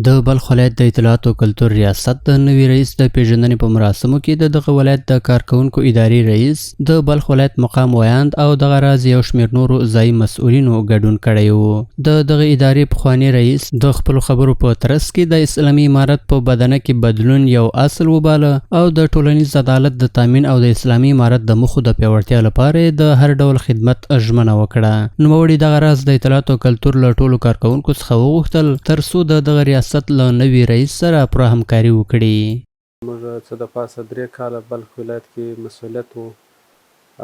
د بلخ ولایت د اطلاعات او کلتور ریاست د نوي رئیس د پیژندنې په مراسمو کې د دغه ولایت د کارکونکو اداري رئیس د بلخ ولایت مقام ویاند او دغه راز یو شمېر نورو ځایي مسؤلینو ګډون کړی و. د دغه ادارې پخوانی رئیس د خپلو خبرو په ترڅ کې د اسلامي امارت په بدنه کې بدلون یو اصل وباله او د ټولنیز عدالت د تامین او د اسلامي امارت د موخو د پیاوړتیا لپاره د هر ډول خدمت ژمنه وکړه. نوموړي دغه راز د اطلاعات او کلتور له ټولو کارکونکو څخه وغوښتل ترڅو د دغه ریاست له نوي رئیس سره پوره همکاري وکړي. موږ څه د پاسه 3 کاله بلخ ولایت کې مسؤلیت وو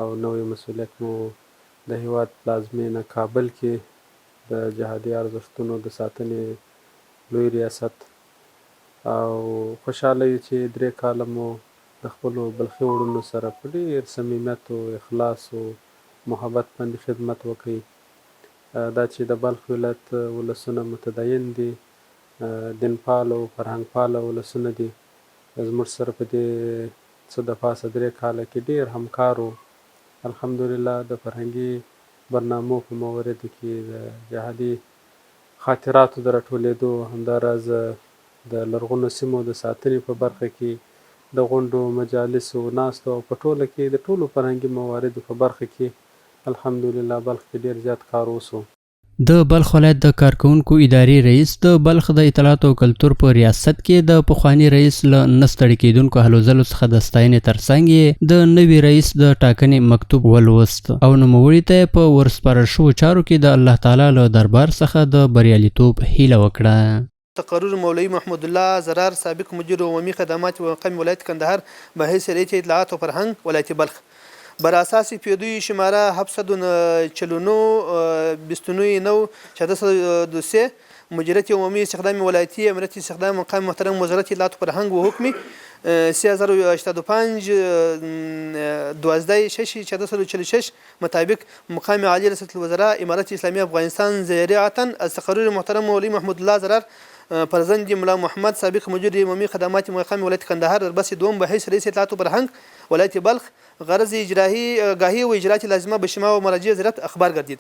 او نوی مسؤلیت مو د هیواد پلازمینه کابل کې د جهادي ارزښتونو د ساتنې لوی ریاست او خوشحاله یو چې 3 کاله مو د خپلو بلخي وروڼو سره په ډېر صمیمیت او اخلاص او محبت باندې خدمت وکړي. دا چې د بلخ ولایت ولسونه متدین دي، دین پال او فرهنګ پال ولسونه دي، زموږ سره په دې څه د پاسه 3 کاله کې ډېر همکار وو. الحمدلله د فرهنګي برنامو په موردو کې د جهادي خاطراتو د راټولېدو، همداراز د لرغونو سیمو د ساتنې په برخه کې د غونډو مجالسو ناستو او په ټوله کې د ټولو فرهنګي مواردو په برخه کې الحمدلله بلخ کې ډېر زیات کار وسو. د بلخ ولایت د کارکونکو اداري رئیس د بلخ د اطلاعات او کلتور په ریاست کې د پخوانی رئیس له نه ستړي کېدونکو هلو ځلو څخه د ستاینې ترڅنګ یې د نوي رئیس د ټاکنې مکتوب ولوست او نوموړي ته یې په ورسپارل شوو چارو کې د الله تعالی له دربار څخه د بریالیتوب هیله وکړه. تقرر مولوی محمود الله زرار سابق مدیر عمومی خدمات مقام ولایت کندهار به حیث رئیس اطلاعات و فرهنگ ولایت بلخ بر اساس پیدوی شماره 749 29 423 مدیریت عمومی استخدام ولایتی امارت استخدام مقام محترم وزارت اطلاعات و فرهنگ و حکمی 3085 12 6 446 مطابق مقام عالی رئاسة الوزراء امارت اسلامی افغانستان ذریعة از تقرر محترم مولوی محمود الله زرار فرزند ملا محمد سابق مدیر عمومی خدمات مقام ولایت کندهار در بس دوم به حیث رئیس اطلاعات و فرهنگ ولایت بلخ غرض اجراهی گاهی و اجرات لازمه به شما و مراجع زراعت اخبار گردید.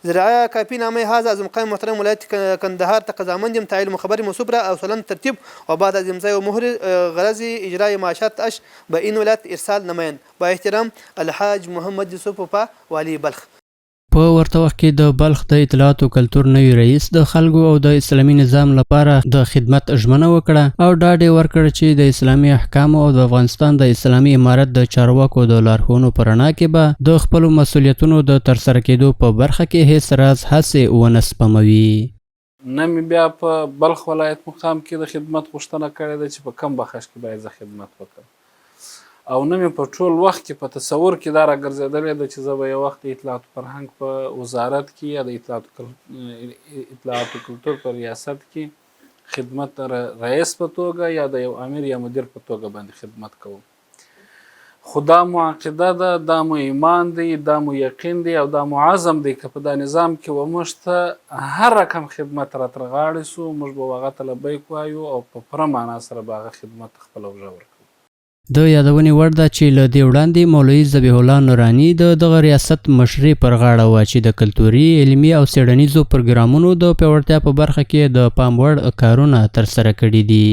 زراعه کاپی نامه هذا از مقام محترم ولایت کندهار تقاضامندیم تعیین مخبر موصوب را اوصلا ترتیب و بعد از امضای و مهر غرض اجرای معاشات اش به این ولایت ارسال نمایند. با احترام الحاج محمد یوسف پوپا والی بلخ. په ورته وخت کې د بلخ د اطلاعات او کلتور نوي رئیس د خلکو او د اسلامي نظام لپاره د خدمت ژمنه وکړه او ډاډ یې ورکړ چې د اسلامي احکامو او د افغانستان د اسلامي امارت د چارواکو د لارښوونو په رڼا کې به د خپلو مسؤلیتونو د ترسره کېدو په برخه کې هیڅ راز هڅې ونه سپموي. نه مې بیا په بلخ ولایت مقام کې د خدمت غوښتنه کړې ده چې په کم بخش کې باید زه خدمت وکړم او نه مې په ټول وخت کې په تصور کې دا راګرځېدلې ده چې زه به یو وخت د اطلاعات فرهنګ په وزارت کې یا د اطلاعات کلتور په ریاست کې خدمت رئیس په توګه یا د یو امیر یا مدیر په توګه باندې خدمت کوم. خو دا مو عقیده ده، دا مو ایمان دی، دا مو یقین دی او دا مو عزم دی که په دا نظام کې و موږ ته هر رقم خدمت راته غاړې سو موږ به هغه ته لبیک وایو او په پوره معنا سره به هغه خدمت خپله وژه ورکوو. د یادونې وړ ده چې له دې وړاندې مولوي ذبیح الله نوراني د دغه ریاست مشري پر غاړه وه چې د کلتوري، علمي او څېړنیزو پروګرامونو د پیاوړتیا په برخه کې د پام وړ کارونه ترسره کړي دي.